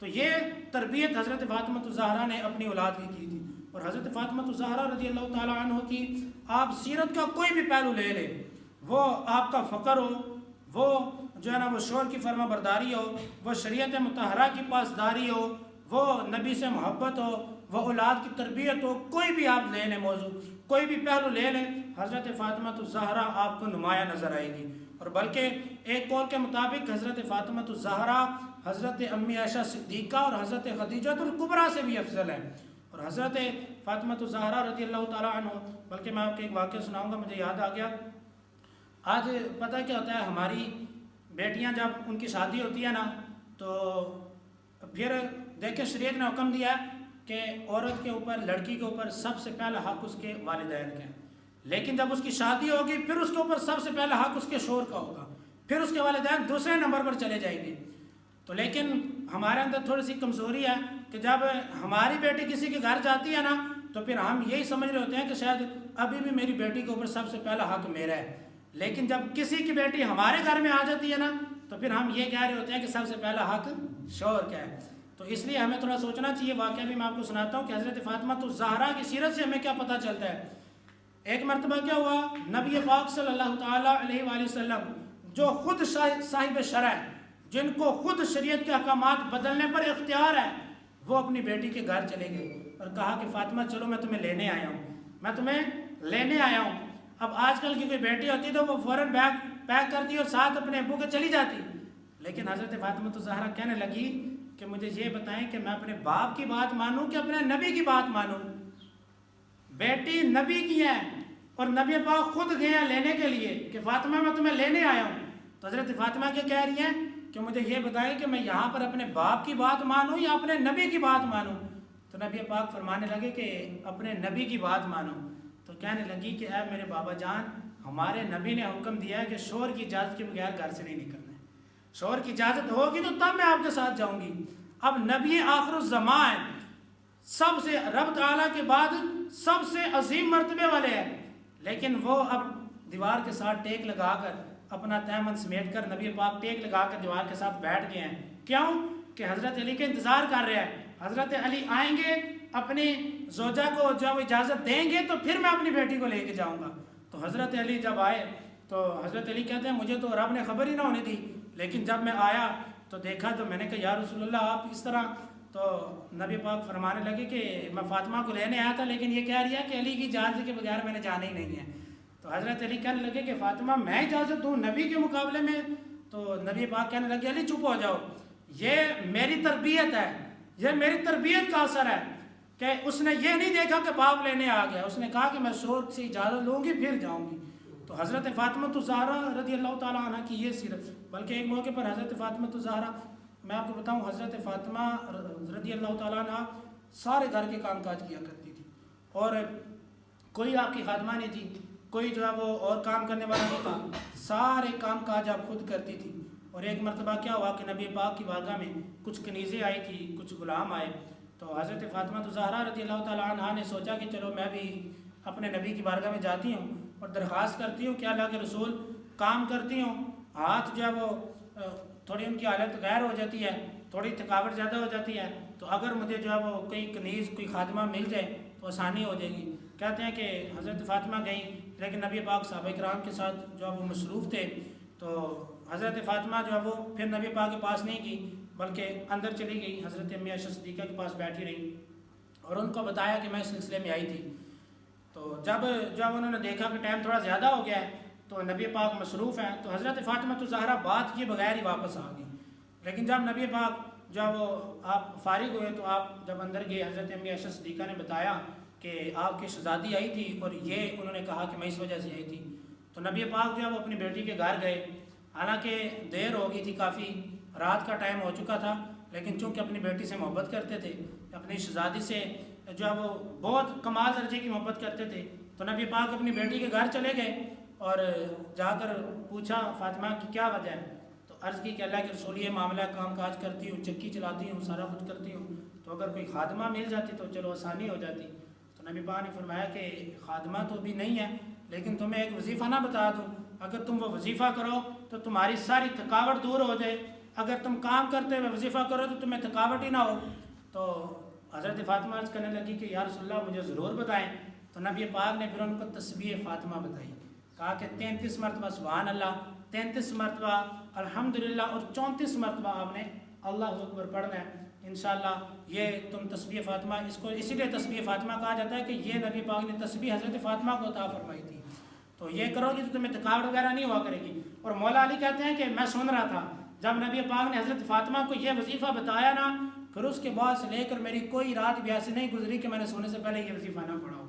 تو یہ تربیت حضرت فاطمہ الزہرا نے اپنی اولاد کی تھی. اور حضرت فاطمہ الزہرا رضی اللہ تعالیٰ عنہ کی آپ سیرت کا کوئی بھی پہلو لے لیں، وہ آپ کا فقر ہو، وہ جو ہے نا وہ شور کی فرما برداری ہو، وہ شریعت مطہرہ کی پاسداری ہو، وہ نبی سے محبت ہو، وہ اولاد کی تربیت ہو، کوئی بھی آپ لے لیں موضوع، کوئی بھی پہلو لے لیں، حضرت فاطمہ الزہرا آپ کو نمایاں نظر آئے گی. اور بلکہ ایک قول کے مطابق حضرت فاطمہ الزہرا حضرت امی عائشہ صدیقہ اور حضرت خدیجہ الکبریٰ سے بھی افضل ہے. اور حضرت فاطمہ الزہرا رضی اللہ تعالیٰ عنہ، بلکہ میں آپ کو ایک واقعہ سناؤں گا، مجھے یاد آ گیا. آج پتہ کیا ہوتا ہے، ہماری بیٹیاں جب ان کی شادی ہوتی ہے نا تو پھر دیکھیں شریعت نے حکم دیا ہے کہ عورت کے اوپر، لڑکی کے اوپر سب سے پہلا حق اس کے والدین کا ہے. لیکن جب اس کی شادی ہوگی پھر اس کے اوپر سب سے پہلا حق اس کے شوہر کا ہوگا، پھر اس کے والدین دوسرے نمبر پر چلے جائیں گے. تو لیکن ہمارے اندر تھوڑی سی کمزوری ہے کہ جب ہماری بیٹی کسی کے گھر جاتی ہے نا تو پھر ہم یہی سمجھ رہے ہوتے ہیں کہ شاید ابھی بھی میری بیٹی کے اوپر سب سے پہلا حق میرا ہے. لیکن جب کسی کی بیٹی ہمارے گھر میں آ جاتی ہے نا تو پھر ہم یہ کہہ رہے ہوتے ہیں کہ سب سے پہلا حق شوہر کا ہے. تو اس لیے ہمیں تھوڑا سوچنا چاہیے. واقعہ بھی میں آپ کو سناتا ہوں کہ حضرت فاطمہ الزہرا کی سیرت سے ہمیں کیا پتہ چلتا ہے. ایک مرتبہ کیا ہوا، نبی پاک صلی اللہ تعالیٰ علیہ وآلہ وسلم جو خود صاحب شرع ہے، جن کو خود شریعت کے احکامات بدلنے پر اختیار ہے، وہ اپنی بیٹی کے گھر چلے گئے اور کہا کہ فاطمہ چلو میں تمہیں لینے آیا ہوں، میں تمہیں لینے آیا ہوں. اب آج کل کی کوئی بیٹی ہوتی تو وہ فوراً بیگ پیک کرتی اور ساتھ اپنے ابو کے چلی جاتی. لیکن حضرت فاطمہ الزہرا کہنے لگی کہ مجھے یہ بتائیں کہ میں اپنے باپ کی بات مانوں کہ اپنے نبی کی بات مانوں. بیٹی نبی کی ہے اور نبی پاک خود گئے ہیں لینے کے لیے کہ فاطمہ میں تمہیں لینے آیا ہوں. تو حضرت فاطمہ کیا کہہ رہی ہیں کہ مجھے یہ بتائیں کہ میں یہاں پر اپنے باپ کی بات مانوں یا اپنے نبی کی بات مانوں. تو نبی پاک فرمانے لگے کہ اپنے نبی کی بات مانو. تو کہنے لگی کہ اے میرے بابا جان، ہمارے نبی نے حکم دیا ہے کہ شوہر کی اجازت کے بغیر گھر سے نہیں نکلنا ہے، شوہر کی اجازت ہوگی تو تب میں آپ کے ساتھ جاؤں گی. اب نبی آخر الزمان ہے، سب سے رب تعالیٰ کے بعد سب سے عظیم مرتبے والے ہیں، لیکن وہ اب دیوار کے ساتھ ٹیک لگا کر اپنا تیمن سمیٹ کر نبی پاک ٹیک لگا کر دیوار کے ساتھ بیٹھ گئے ہیں. کیوں؟ کہ حضرت علی کا انتظار کر رہے ہیں. حضرت علی آئیں گے، اپنی زوجہ کو جب اجازت دیں گے تو پھر میں اپنی بیٹی کو لے کے جاؤں گا. تو حضرت علی جب آئے تو حضرت علی کہتے ہیں مجھے تو رب نے خبر ہی نہ ہونے دی، لیکن جب میں آیا تو دیکھا تو میں نے کہا یا رسول اللہ آپ اس طرح. تو نبی پاک فرمانے لگے کہ میں فاطمہ کو لینے آیا تھا لیکن یہ کہہ رہی ہے کہ علی کی اجازت کے بغیر میں نے جانا ہی نہیں ہے. تو حضرت علی کہنے لگے کہ فاطمہ میں اجازت دوں نبی کے مقابلے میں؟ تو نبی پاک کہنے لگے علی چپ ہو جاؤ، یہ میری تربیت ہے، یہ میری تربیت کا اثر ہے کہ اس نے یہ نہیں دیکھا کہ باپ لینے آ گیا، اس نے کہا کہ میں شوہر سے اجازت لوں گی پھر جاؤں گی. تو حضرت فاطمہ الزہرا رضی اللہ تعالیٰ عنہ کی یہ سیرت. بلکہ ایک موقع پر حضرت فاطمہ الزہرا، میں آپ کو بتاؤں، حضرت فاطمہ رضی اللہ تعالیٰ عنہ سارے گھر کے کام کاج کیا کرتی تھی اور کوئی آپ کی خادمہ نہیں تھی، کوئی جو ہے وہ اور کام کرنے والا نہیں تھا، سارے کام کاج آپ خود کرتی تھی. اور ایک مرتبہ کیا ہوا کہ نبی پاک کی بارگاہ میں کچھ کنیزیں آئی تھی، کچھ غلام آئے. تو حضرت فاطمہ الزہرا رضی اللہ تعالیٰ عنہ نے سوچا کہ چلو میں بھی اپنے نبی کی بارگاہ میں جاتی ہوں اور درخواست کرتی ہوں کہ اللہ کے رسول کام کرتی ہوں، ہاتھ جو ہے وہ تھوڑی ان کی حالت غیر ہو جاتی ہے، تھوڑی تھکاوٹ زیادہ ہو جاتی ہے، تو اگر مجھے جو ہے وہ کوئی کنیز کوئی خادمہ مل جائے تو آسانی ہو جائے گی. کہتے ہیں کہ حضرت فاطمہ گئیں لیکن نبی پاک صحابہ کرام کے ساتھ جو ہے وہ مصروف تھے. تو حضرت فاطمہ جو ہے وہ پھر نبی پاک کے پاس نہیں گئی بلکہ اندر چلی گئی، حضرت امی عائشہ صدیقہ کے پاس بیٹھی رہی اور ان کو بتایا کہ میں اس سلسلے میں آئی تھی. تو جب انہوں نے دیکھا کہ ٹائم تھوڑا زیادہ ہو گیا ہے تو نبی پاک مصروف ہیں تو حضرت فاطمہ الزہرا بات کیے بغیر ہی واپس آ گئی. لیکن جب نبی پاک جب وہ آپ فارغ ہوئے تو آپ جب اندر گئے، حضرت امی عائشہ صدیقہ نے بتایا کہ آپ کی شہزادی آئی تھی اور یہ انہوں نے کہا کہ میں اس وجہ سے آئی تھی. تو نبی پاک جو ہے وہ اپنی بیٹی کے گھر گئے، حالانکہ دیر ہو گئی تھی، کافی رات کا ٹائم ہو چکا تھا، لیکن چونکہ اپنی بیٹی سے محبت کرتے تھے، اپنی شہزادی سے جو ہے وہ بہت کمال درجے کی محبت کرتے تھے، تو نبی پاک اپنی بیٹی کے گھر چلے گئے اور جا کر پوچھا فاطمہ کی کیا وجہ ہے. تو عرض کی کہ اللہ کے رسول یہ معاملہ کام کاج کرتی ہوں، چکی چلاتی ہوں، سارا کچھ کرتی ہوں، تو اگر کوئی خادمہ مل جاتی تو چلو آسانی ہو جاتی۔ تو نبی پاک نے فرمایا کہ خادمہ تو بھی نہیں ہے، لیکن تمہیں ایک وظیفہ نہ بتا دوں، اگر تم وہ وظیفہ کرو تو تمہاری ساری تھکاوٹ دور ہو جائے، اگر تم کام کرتے ہوئے وظیفہ کرو تو تمہیں تھکاوٹ ہی نہ ہو۔ تو حضرت فاطمہ عرض کرنے لگی کہ یا رسول اللہ مجھے ضرور بتائیں۔ تو نبی پاک نے پھر ان کو تسبیح فاطمہ بتائی، کہا کہ 33 مرتبہ سبحان اللہ، 33 مرتبہ الحمدللہ، اور 34 مرتبہ آپ نے اللہ اکبر پڑھنا ہے۔ انشاءاللہ یہ تم تسبیح فاطمہ، اس کو اسی لیے تسبیح فاطمہ کہا جاتا ہے کہ یہ نبی پاک نے تسبیح حضرت فاطمہ کو عطا فرمائی تھی، تو یہ کرو گی تو تمہیں تھکاوٹ وغیرہ نہیں ہوا کرے گی۔ اور مولا علی کہتے ہیں کہ میں سن رہا تھا جب نبی پاک نے حضرت فاطمہ کو یہ وظیفہ بتایا نا، پھر اس کے بعد سے لے کر میری کوئی رات بھی ایسی نہیں گزری کہ میں نے سونے سے پہلے یہ وظیفہ نہ پڑھا ہو۔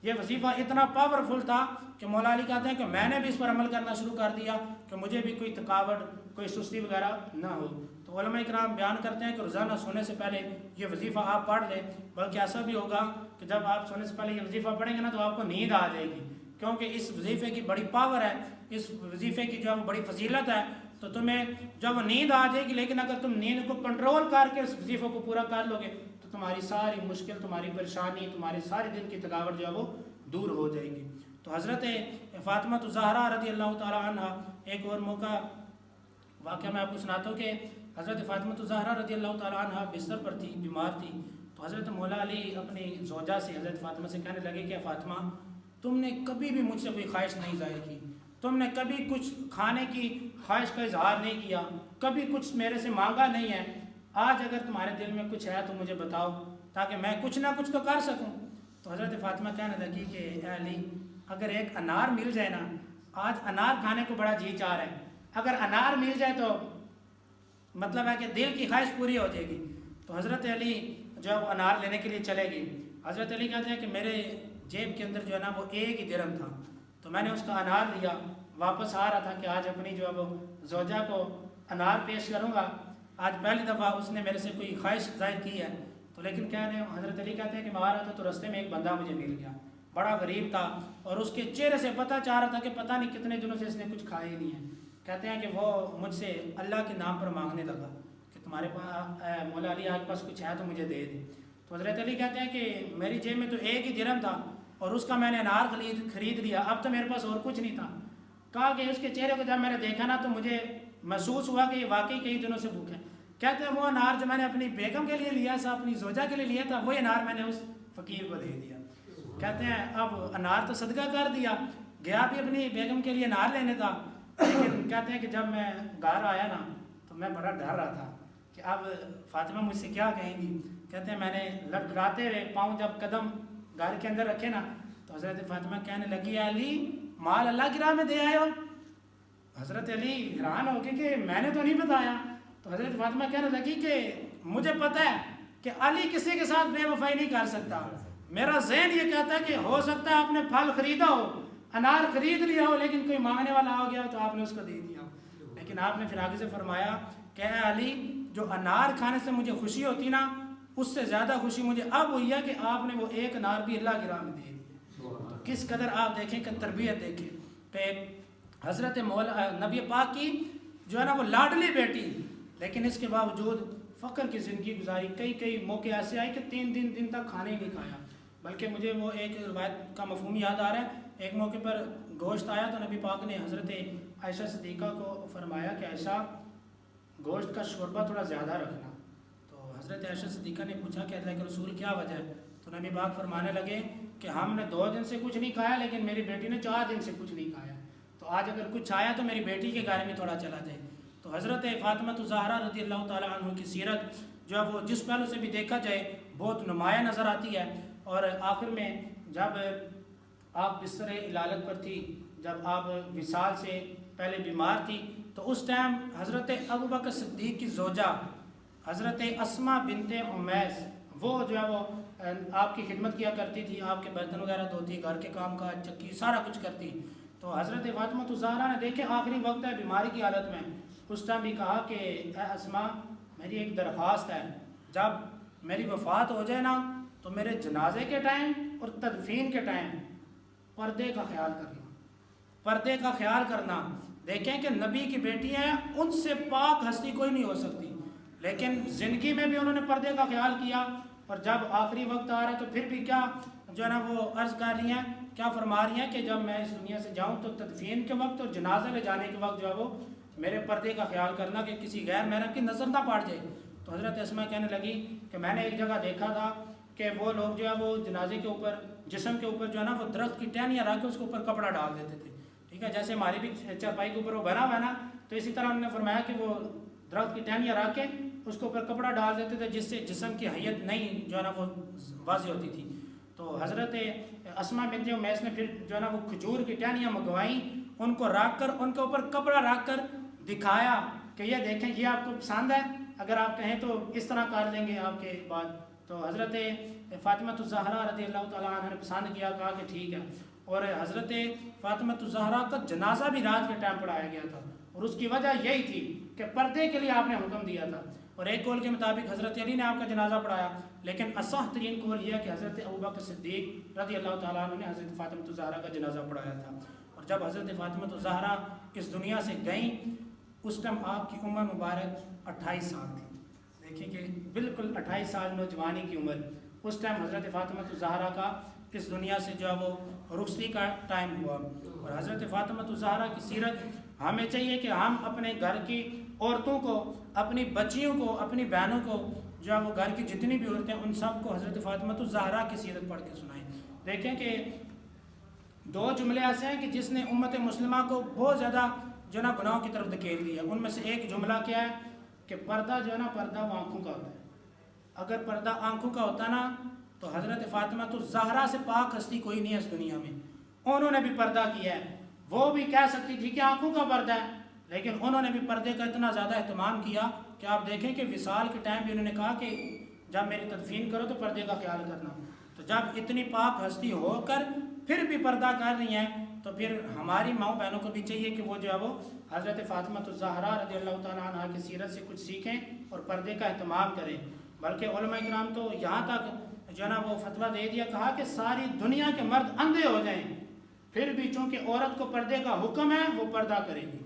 یہ وظیفہ اتنا پاورفل تھا کہ مولا علی کہتے ہیں کہ میں نے بھی اس پر عمل کرنا شروع کر دیا کہ مجھے بھی کوئی تھکاوٹ، کوئی سستی وغیرہ نہ ہو۔ تو علماء کرام بیان کرتے ہیں کہ روزانہ سونے سے پہلے یہ وظیفہ آپ پڑھ لیں، بلکہ ایسا بھی ہوگا کہ جب آپ سونے سے پہلے یہ وظیفہ پڑھیں گے نا تو آپ کو نیند آ جائے گی، کیونکہ اس وظیفے کی بڑی پاور ہے، اس وظیفے کی جو بڑی فضیلت ہے۔ تو تمہیں جب نیند آ جائے گی، لیکن اگر تم نیند کو کنٹرول کر کے اس وظیفے کو پورا کر لو گے تو تمہاری ساری مشکل، تمہاری پریشانی، تمہاری سارے دن کی تھکاوٹ جو ہے وہ دور ہو جائے گی۔ تو حضرت فاطمہ الزہرا رضی اللہ تعالی عنہ، ایک اور موقع واقعہ میں آپ کو سناتا ہوں کہ حضرت فاطمہ الزہرا رضی اللہ تعالی عنہ بستر پر تھی، بیمار تھی، تو حضرت مولا علی اپنی زوجہ سے، حضرت فاطمہ سے کہنے لگے کہ فاطمہ تم نے کبھی بھی مجھ سے کوئی خواہش نہیں ظاہر کی، تم نے کبھی کچھ کھانے کی خواہش کا اظہار نہیں کیا، کبھی کچھ میرے سے مانگا نہیں ہے، آج اگر تمہارے دل میں کچھ ہے تو مجھے بتاؤ تاکہ میں کچھ نہ کچھ تو کر سکوں۔ تو حضرت فاطمہ کہنے لگی کہ اے علی، اگر ایک انار مل جائے نا، آج انار کھانے کو بڑا جی چاہ رہا ہے، اگر انار مل جائے تو مطلب ہے کہ دل کی خواہش پوری ہو جائے گی۔ تو حضرت علی جو وہ انار لینے کے لیے چلے گی، حضرت علی کہتے ہیں کہ میرے جیب کے اندر جو ہے نا وہ ایک ہی درہم تھا، تو میں نے اس کا انار لیا، واپس آ رہا تھا کہ آج اپنی جو ہے وہ زوجہ کو انار پیش کروں گا، آج پہلی دفعہ اس نے میرے سے کوئی خواہش ظاہر کی ہے۔ تو لیکن کیا ہے، حضرت علی کہتے ہیں کہ میں آ رہا تھا تو رستے میں ایک بندہ مجھے مل گیا، بڑا غریب تھا، اور اس کے چہرے سے پتہ چاہ رہا تھا کہ پتہ نہیں کتنے دنوں سے اس نے کچھ کھایا ہی نہیں ہے۔ کہتے ہیں کہ وہ مجھ سے اللہ کے نام پر مانگنے لگا کہ تمہارے پاس مولا علی آج پاس کچھ ہے تو مجھے دے دے۔ تو حضرت علی کہتے ہیں کہ میری جیب میں تو ایک ہی درہم تھا اور اس کا میں نے انار خرید لیا، اب تو میرے پاس اور کچھ نہیں تھا۔ کہا کہ اس کے چہرے کو جب میں نے دیکھا نا تو مجھے محسوس ہوا کہ یہ واقعی کئی دنوں سے بھوکا ہے۔ کہتے ہیں وہ انار جو میں نے اپنی بیگم کے لیے لیا تھا، اپنی زوجہ کے لیے لیا تھا، وہی انار میں نے اس فقیر کو دے دیا۔ کہتے ہیں اب انار تو صدقہ کر دیا، گیا بھی اپنی بیگم کے لیے انار لینے تھا، لیکن کہتے ہیں کہ جب میں گھر آیا نا تو میں بڑا ڈر رہا تھا کہ اب فاطمہ مجھ سے کیا کہیں گی۔ کہتے ہیں میں نے لڑکھڑاتے ہوئے پاؤں جب قدم گھر کے اندر رکھے نا تو حضرت فاطمہ کہنے لگی علی مال اللہ کی راہ میں دے آئے ہو۔ حضرت علی حیران ہو گئے کہ میں نے تو نہیں بتایا۔ تو حضرت فاطمہ کہنے لگی کہ مجھے پتہ ہے کہ علی کسی کے ساتھ بے وفائی نہیں کر سکتا، میرا ذہن یہ کہتا ہے کہ ہو سکتا ہے آپ نے پھل خریدا ہو، انار خرید لیا ہو، لیکن کوئی مانگنے والا آ گیا ہو تو آپ نے اس کو دے دیا۔ لیکن آپ نے پھر آگے سے فرمایا کہ اے علی، جو انار کھانے سے مجھے خوشی ہوتی نا، اس سے زیادہ خوشی مجھے اب ہوئی ہے کہ آپ نے وہ ایک انار بھی اللہ کی راہ میں دے دیا۔ کس قدر آپ دیکھیں کہ تربیت دیکھیں کہ حضرت نبی پاک کی جو ہے نا وہ لاڈلی بیٹی، لیکن اس کے باوجود فقر کی زندگی گزاری، کئی موقع ایسے آئے کہ 3 دن تک کھانے ہی نہیں کھایا۔ بلکہ مجھے وہ ایک روایت کا مفہوم یاد آ رہا ہے، ایک موقع پر گوشت آیا تو نبی پاک نے حضرت عائشہ صدیقہ کو فرمایا کہ عائشہ گوشت کا شوربہ تھوڑا زیادہ رکھنا۔ تو حضرت عائشہ صدیقہ نے پوچھا کہ اللہ کے رسول کیا وجہ ہے؟ تو نبی پاک فرمانے لگے کہ ہم نے 2 دن سے کچھ نہیں کھایا، لیکن میری بیٹی نے 4 دن سے کچھ نہیں کھایا، تو آج اگر کچھ آیا تو میری بیٹی کے گھر میں تھوڑا چلا جائے۔ تو حضرت فاطمہ الزہرا رضی اللہ تعالیٰ عنہ کی سیرت جو ہے وہ جس پہلو سے بھی دیکھا جائے بہت نمایاں نظر آتی ہے۔ اور آخر میں جب آپ بستر علالت پر تھی، جب آپ وصال سے پہلے بیمار تھی، تو اس ٹائم حضرت ابوبکر صدیق کی زوجہ حضرت اسماء بنت امیس وہ جو ہے وہ آپ کی خدمت کیا کرتی تھی، آپ کے برتن وغیرہ دھوتی، گھر کے کام کاج چکی سارا کچھ کرتی۔ تو حضرت فاطمہ الزہرا نے دیکھے آخری وقت ہے بیماری کی حالت میں، اس ٹائم بھی کہا کہ اے اسماء میری ایک درخواست ہے، جب میری وفات ہو جائے نا تو میرے جنازے کے ٹائم اور تدفین کے ٹائم پردے کا خیال کرنا، پردے کا خیال کرنا، دیکھیں کہ نبی کی بیٹیاں ہیں، ان سے پاک ہستی کوئی نہیں ہو سکتی، لیکن زندگی میں بھی انہوں نے پردے کا خیال کیا، اور جب آخری وقت آ رہا ہے تو پھر بھی کیا جو ہے نا وہ عرض کر رہی ہیں، کیا فرما رہی ہیں کہ جب میں اس دنیا سے جاؤں تو تدفین کے وقت اور جنازہ لے جانے کے وقت جو ہے وہ میرے پردے کا خیال کرنا کہ کسی غیر محرم کی نظر نہ پڑ جائے۔ تو حضرت اسماء کہنے لگی کہ میں نے ایک جگہ دیکھا تھا کہ وہ لوگ جو ہے وہ جنازے کے اوپر، جسم کے اوپر جو ہے نا وہ درخت کی ٹہنیاں رکھ کے اس کے اوپر کپڑا ڈال دیتے تھے، ٹھیک ہے، جیسے ہماری بھی چارپائی کے اوپر وہ بنا ہوا ہے نا، تو اسی طرح انہوں نے فرمایا کہ وہ درخت کی ٹہنیاں رکھ کے اس کے اوپر کپڑا ڈال دیتے تھے، جس سے جسم کی حیت نہیں جو ہے نا وہ واضح ہوتی تھی۔ تو حضرت اسماء بنت امیس نے پھر جو ہے نا وہ کھجور کی ٹہنیاں منگوائیں، ان کو رکھ کر ان کے اوپر کپڑا رکھ کر دکھایا کہ یہ دیکھیں یہ آپ کو پسند ہے، اگر آپ کہیں تو اس طرح کر لیں گے آپ کے بعد۔ تو حضرت فاطمہ الزہرا رضی اللہ تعالیٰ عنہ نے پسند کیا، کہا کہ ٹھیک ہے، اور حضرت فاطمہ الزہرا کا جنازہ بھی رات کے ٹائم پڑھایا گیا تھا، اور اس کی وجہ یہی تھی کہ پردے کے لیے آپ نے حکم دیا تھا، اور ایک قول کے مطابق حضرت علی نے آپ کا جنازہ پڑھایا، لیکن اصح ترین قول یہ ہے کہ حضرت ابوبکر صدیق رضی اللہ تعالیٰ عنہ نے حضرت فاطمہ الزہرا کا جنازہ پڑھایا تھا۔ اور جب حضرت فاطمہ الزہرا اس دنیا سے گئیں اس ٹائم آپ کی عمر مبارک 28 سال تھی، دیکھیں کہ بالکل 28 سال نوجوانی کی عمر، اس ٹائم حضرت فاطمہ الزہرا کا اس دنیا سے جو ہے وہ رخصتی کا ٹائم ہوا۔ اور حضرت فاطمہ الزہرا کی سیرت ہمیں چاہیے کہ ہم اپنے گھر کی عورتوں کو، اپنی بچیوں کو، اپنی بہنوں کو جو ہے وہ گھر کی جتنی بھی عورتیں ان سب کو حضرت فاطمہ الزہرا کی سیرت پڑھ کے سنائیں۔ دیکھیں کہ دو جملے ایسے ہیں کہ جس نے امت مسلمہ کو بہت زیادہ جو ہے نا گناہوں کی طرف دھکیل دیا، ان میں سے ایک جملہ کیا ہے کہ پردہ جو ہے نا پردہ وہ آنکھوں کا ہوتا ہے، اگر پردہ آنکھوں کا ہوتا نا تو حضرت فاطمہ الزہرا سے پاک ہستی کوئی نہیں ہے اس دنیا میں، انہوں نے بھی پردہ کیا ہے، وہ بھی کہہ سکتی تھی کہ آنکھوں کا پردہ ہے، لیکن انہوں نے بھی پردے کا اتنا زیادہ اہتمام کیا کہ آپ دیکھیں کہ وصال کے ٹائم بھی انہوں نے کہا کہ جب میری تدفین کرو تو پردے کا خیال کرنا۔ تو جب اتنی پاک ہستی ہو کر پھر بھی پردہ کر رہی ہیں تو پھر ہماری ماؤں بہنوں کو بھی چاہیے کہ وہ جو ہے وہ حضرت فاطمہ الزہرا رضی اللہ تعالیٰ عنہ کی سیرت سے کچھ سیکھیں اور پردے کا اہتمام کریں۔ بلکہ علماء کرام تو یہاں تک جو ہے نا وہ فتویٰ دے دیا، کہا کہ ساری دنیا کے مرد اندھے ہو جائیں پھر بھی چونکہ عورت کو پردے کا حکم ہے وہ پردہ کرے گی۔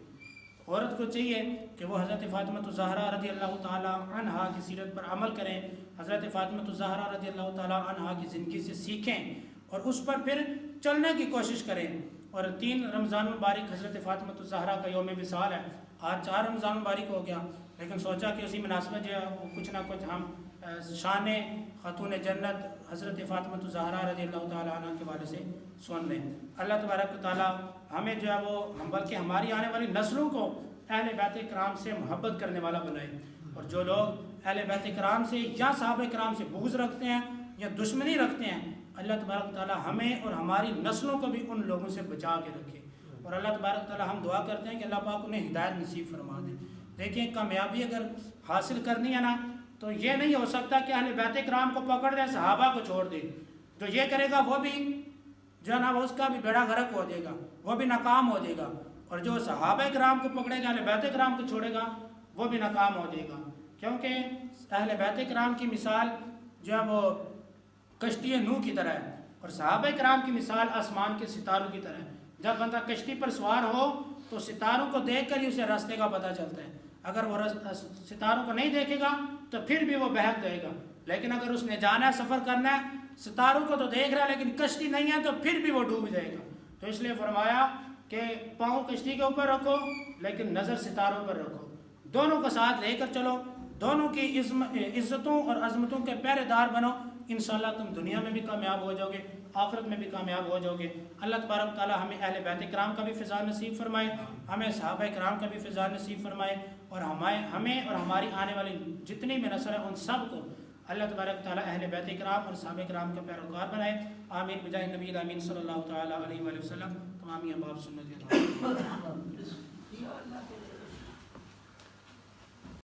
عورت کو چاہیے کہ وہ حضرت فاطمہ الزہرا رضی اللہ تعالیٰ عنہ کی سیرت پر عمل کریں، حضرت فاطمہ الزہرا رضی اللہ تعالیٰ عنہ کی زندگی سے سیکھیں اور اس پر پھر چلنے کی کوشش کریں۔ اور 3 رمضان مبارک حضرت فاطمہ الزہرا کا یوم وصال ہے، آج 4 رمضان مبارک ہو گیا، لیکن سوچا کہ اسی مناسبت جو ہے کچھ نہ کچھ ہم شان خاتون جنت حضرت فاطمہ الزہرا رضی اللہ تعالیٰ عنہ کے بارے سے سن لیں۔ اللہ تبارک و تعالیٰ ہمیں جو ہے وہ بلکہ ہماری آنے والی نسلوں کو اہل بیت کرام سے محبت کرنے والا بنائے، اور جو لوگ اہل بیت کرام سے یا صحابہ کرام سے بغض رکھتے ہیں یا دشمنی رکھتے ہیں، اللہ تبارک و تعالیٰ ہمیں اور ہماری نسلوں کو بھی ان لوگوں سے بچا کے رکھے۔ اور اللہ تبارک و تعالیٰ ہم دعا کرتے ہیں کہ اللہ پاک انہیں ہدایت نصیب فرما دے۔ دیکھیں کامیابی اگر حاصل کرنی ہے نا تو یہ نہیں ہو سکتا کہ اہل بیت کرام کو پکڑ دے صحابہ کو چھوڑ دے، جو یہ کرے گا وہ بھی جو ہے نا وہ اس کا بھی بیڑا غرق ہو جائے گا، وہ بھی ناکام ہو جائے گا، اور جو صحابہ کرام کو پکڑے گا اہل بیت کرام کو چھوڑے گا وہ بھی ناکام ہو جائے گا، کیونکہ اہل بیت کرام کی مثال جو ہے وہ کشتی نوح کی طرح ہے، اور صحابہ کرام کی مثال آسمان کے ستاروں کی طرح ہے۔ جب بندہ کشتی پر سوار ہو تو ستاروں کو دیکھ کر ہی اسے راستے کا پتہ چلتا ہے، اگر وہ ستاروں کو نہیں دیکھے گا تو پھر بھی وہ بہک جائے گا، لیکن اگر اس نے جانا ہے سفر کرنا ہے ستاروں کو تو دیکھ رہا ہے لیکن کشتی نہیں ہے تو پھر بھی وہ ڈوب جائے گا۔ تو اس لیے فرمایا کہ پاؤں کشتی کے اوپر رکھو لیکن نظر ستاروں پر رکھو، دونوں کو ساتھ لے کر چلو، دونوں کی عزتوں اور عظمتوں کے پہرے دار بنو، انشاءاللہ تم دنیا میں بھی کامیاب ہو جاؤ گے، آخرت میں بھی کامیاب ہو جاؤ گے۔ اللہ تبارک تعالیٰ ہمیں اہل بیت کرام کا بھی فضل نصیب فرمائے، ہمیں صحابہ کرام کا بھی فضل نصیب فرمائے، اور ہمیں اور ہماری آنے والی جتنی بھی نسل ہے ان سب کو اللہ تبارک تعالیٰ اہل بیت کرام اور صحابہ کرام کا پیروکار بنائے۔ آمین بجاہ نبی الامین صلی اللہ تعالیٰ علیہ وآلہ وسلم۔ تمامی احباب سنت